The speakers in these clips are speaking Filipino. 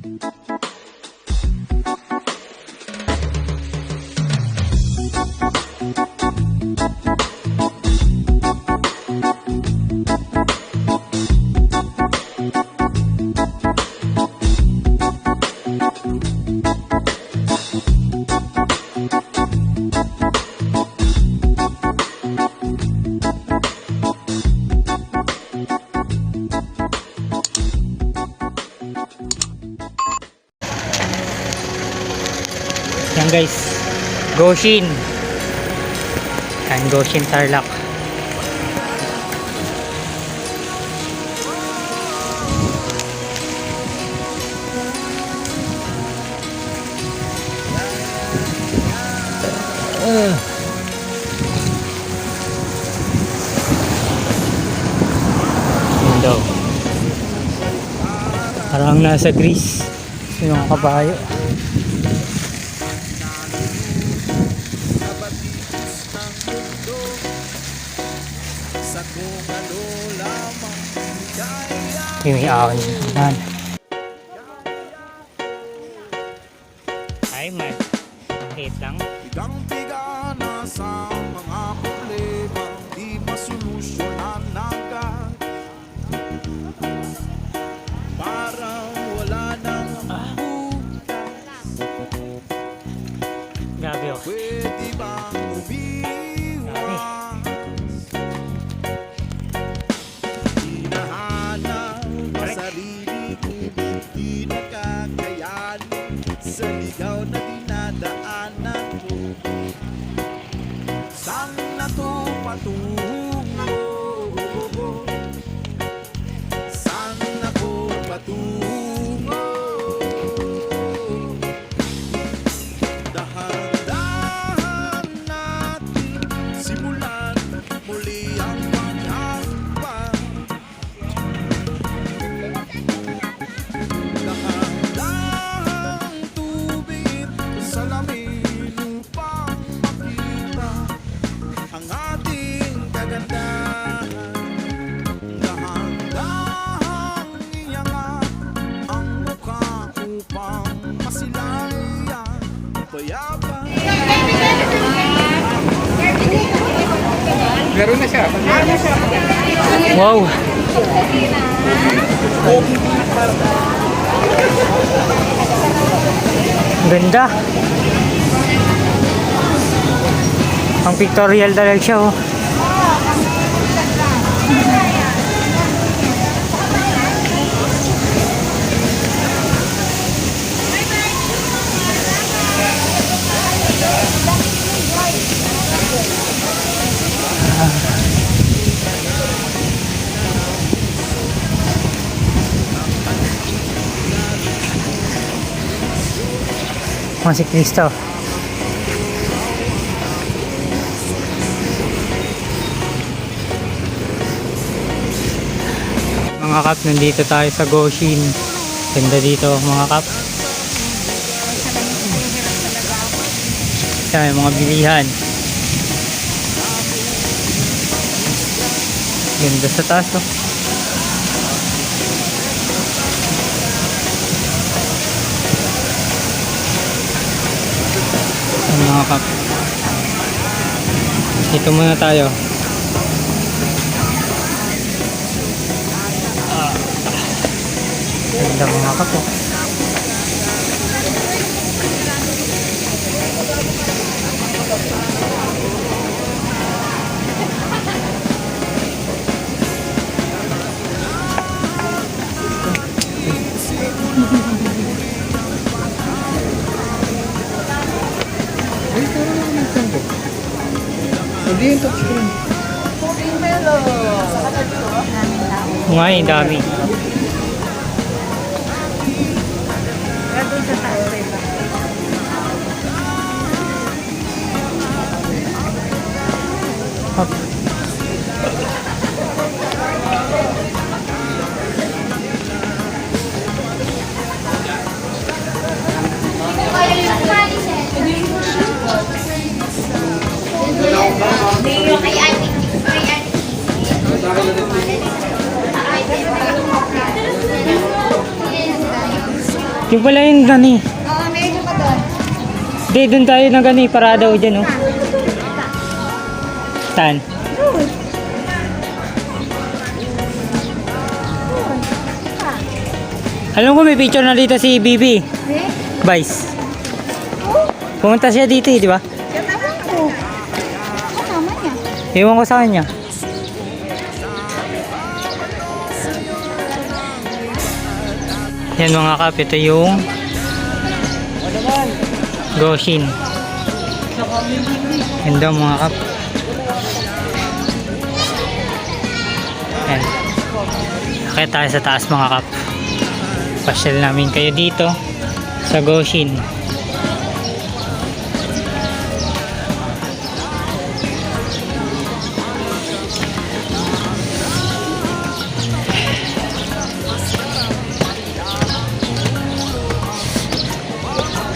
Yan guys, Goshin. Yan, Goshin Tarlac. Yan daw. Parang nasa Greece yung mga kabayo. Yung may ahon yan. Ay man, hit lang. Tigang-tiga na sa mga problema, di masolusyonan agad. Parang wala nang bukas. Grabe oh. Pwede bang umiwas? Hinahanap ang sarili ko, di nakakayanin sa ligaw na dinadaanan ko. Saan na to patungo? Saan na ko patungo? Dahan-dahan natin simulan muli ang paghahakbang. Dahan-dahang tubig sa lamin upang makita ang ating kagandahan. Dahan-dahang iangat ang mukha upang masilayan ang payapa. Meron na siya. Wow. Ganda. Ang pictorial talaga siya oh. Mga siklista oh. Mga kap, nandito tayo sa Goshin. Ganda dito mga kap. Yan, mga bilihan. Ganda sa taas oh. Mga kap, dito muna tayo. Ganda mga kap oh. Hindi yung touchscreen. Ngayon, dami. Hop. Yung pala yung gani. Oo, meron pa doon. Hindi, doon tayo na gani. Parada o dyan, oh. Saan? Alam ko may picture na dito si Bibi. Eh? Vice. Pumunta siya dito, di ba? Ewan ko. Kasama niya. Ewan ko sa kanya. Yan mga kap, ito yung Goshin. Ganda mga kap. Yan. Kaya tayo sa taas mga kap. Pasyal namin kayo dito sa Goshin.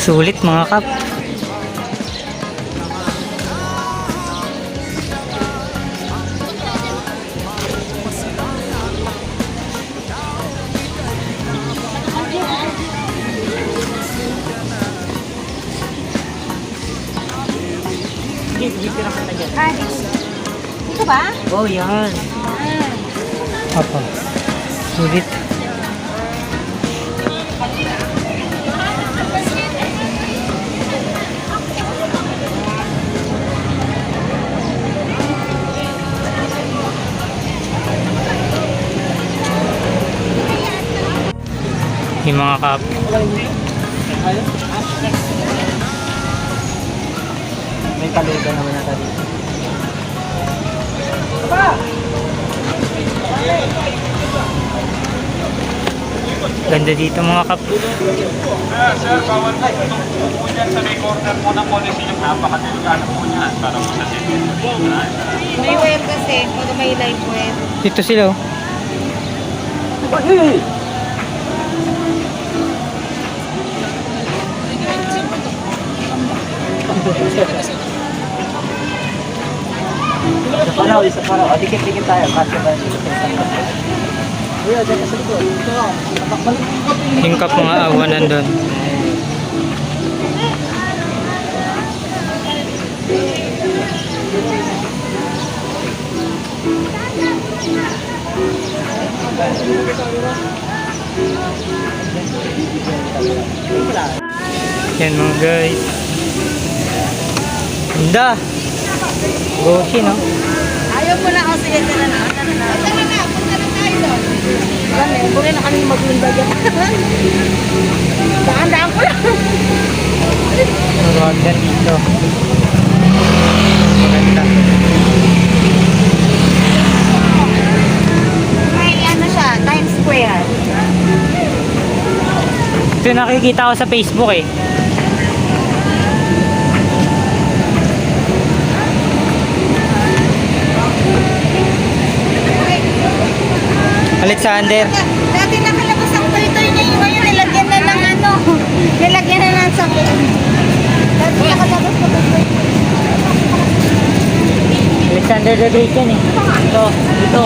Sulit mga kap. Ah, dito. Dito ba? Oh, yan. Apa. Sulit. Yung mga kap. May kaluga naman nata dito. Ganda dito mga kap. Sir, bawal po itong po dyan sa may corner po ng policy yung napakadelikado po niyan para po sa city. May web kasi. Pag may live web. Dito sila oh. Isa paraw. O, dikit-dikit tayo. Kasi ba dito sa isang Uy, dyan ka sa likod. Ito nga. Yung kap mga awa nandun. Yan mga guys. Ganda. Goshin no. Ayaw mo na ako sige na na. Punta na tayo doon. Kami, buhay na kami maglunda dyan. Daan-daan ko lang. Maganda dito. Maganda. May ano siya, Times Square. Ito nakikita ko sa Facebook eh. Alexander. Dati nakalabas ang toy-toy niya yung ngayon, nilagyan na ng ano, nilagyan na ng sakit. Dati nakalabas ko toy-toy. Alexander the Great yan eh. Ito. Ito.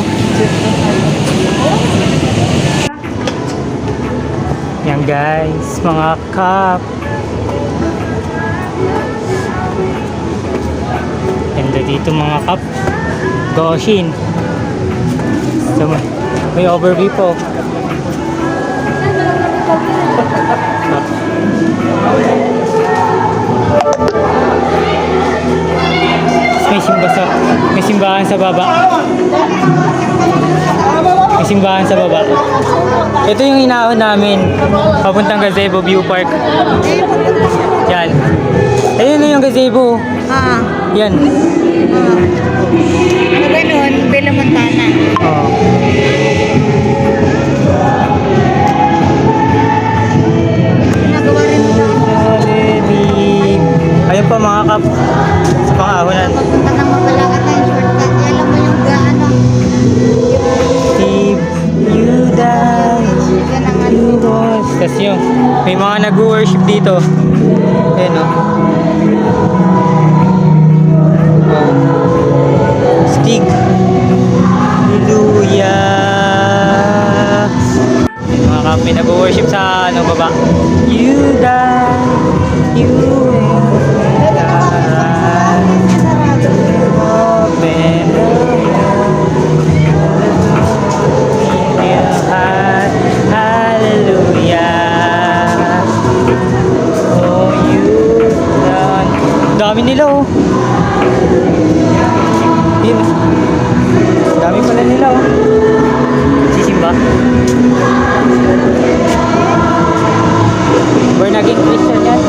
Yan guys, mga kap. Ganda dito mga kap. Goshin. So, may overview po. May simbahan sa baba. May simbahan sa baba. Ito yung inaon namin. Papuntang Gazebo View Park. Yan. Ayun na yung Gazebo. Ah, Yan. ano ganun, Bella Montana. Oh. Ginagawa rin nila. Ayun pa mga kap. Sa pangahonan. Papunta ng Mabalacat na yung shortcut. Alam mo yung gaano. If you die, Yan ang ano. you was. Tapos yung, may mga nag-worship dito. Ayun o. Stig. Hallelujah. Mga kap. cup. May nag-worship sa ano, baba. You die, you will die. Open your heart, hallelujah. Oh, you done. Dami nila oh. Yun. Dami pala nila oh. Sisimba. Born again Christian yan.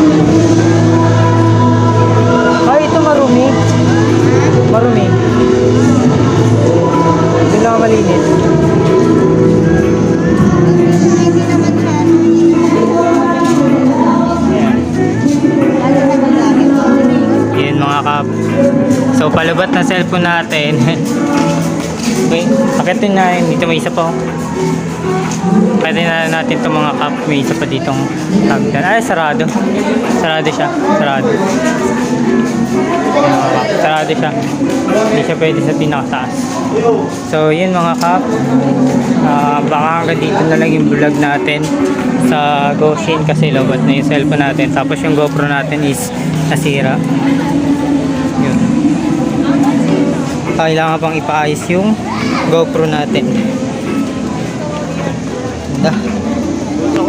Ay, ito marumi. Marumi. Doon lang malinis. Hindi naman siya. Ano na magamit mo? Yun mga kap. So palubat na cellphone natin. Okay, pakitin na yun. Dito may isa pa. Pwede na natin itong mga cup. May isa pa ditong hagdan. Ay, sarado. Sarado siya. Sarado. Ayan, mga cup. Sarado siya. Hindi siya pwede sa pinakataas. So, yun mga cup. Baka hanggang dito na lang yung vlog natin sa Goshen kasi lobat na yung cellphone natin. Tapos yung GoPro natin is nasira. Yun. Kailangan pang ipaayos yung GoPro natin. Ganda. Oh.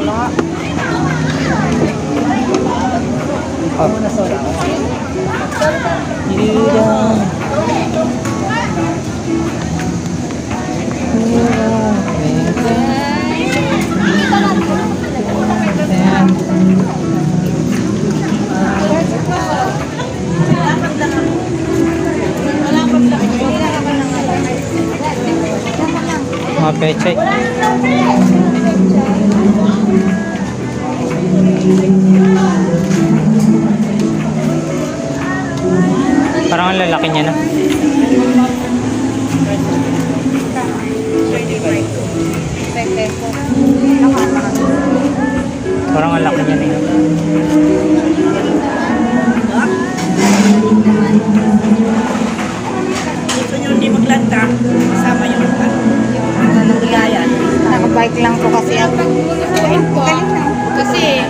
Mga pechay. Parang ang lalaki niya na. Parang ang laki niya na yun. Gusto nyo hindi maglanta, kasama yung bigayan. Nakabike lang ko kasi ako. Galing na. Kasi,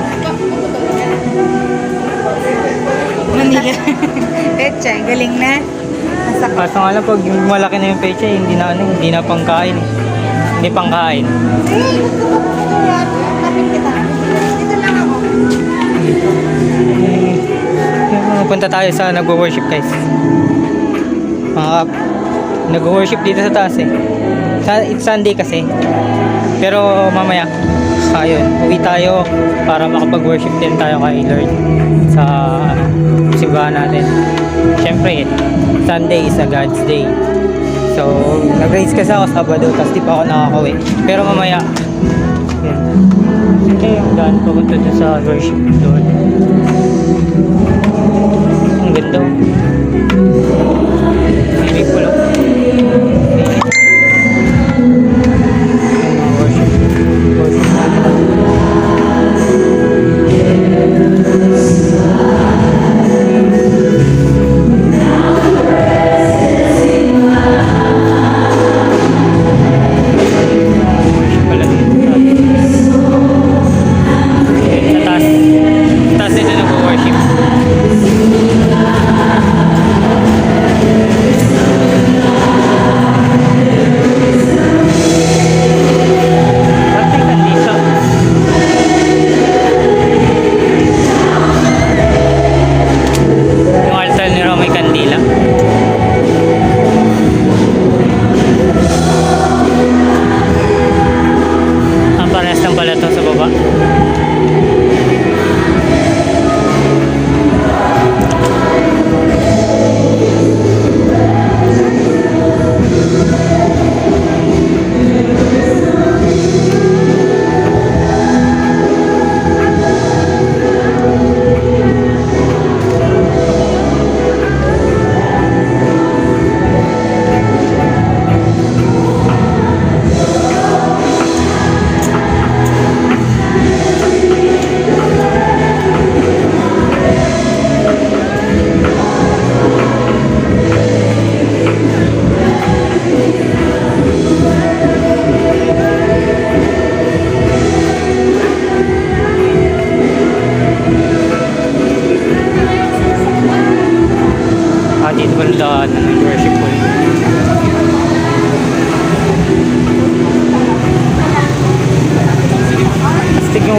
Manila. Pecha, galing na. Nasa Kaso nga lang pag yung malaki na yung pechay, hindi na ano, hindi na pangkain eh. Hindi pangkain. Hey, gusto ko po yan. Tapit kita. Dito lang ako. Punta tayo sa nagwo-worship guys. Mga kap, nagwo-worship dito sa taas eh. It's Sunday kasi. Pero mamaya, ayun, uwi tayo para makapag-worship din tayo kay Lord sa simbahan natin. Siyempre, Sunday is a God's day. So, nag-raise kasi ako Sabado, tapos di pa ako nakakauwi. Pero mamaya, yun. Ito yung daan papunta dun sa worship doon. Ang ganda. Hindi ko lang. Worship. Worship natin. Taas nila nag-worship.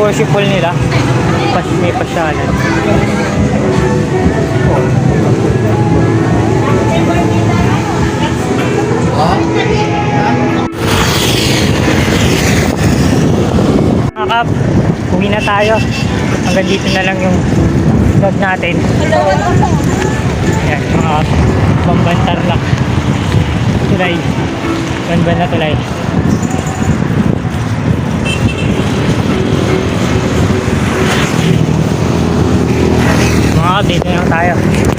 worshipful nila. May pasyalan. Mga kap, uwi na tayo. Hanggang dito na lang yung vlog natin. Ayan, mga kap. Bambantar lang. Tulay. Banban na tulay. Mga kap, dito na lang tayo.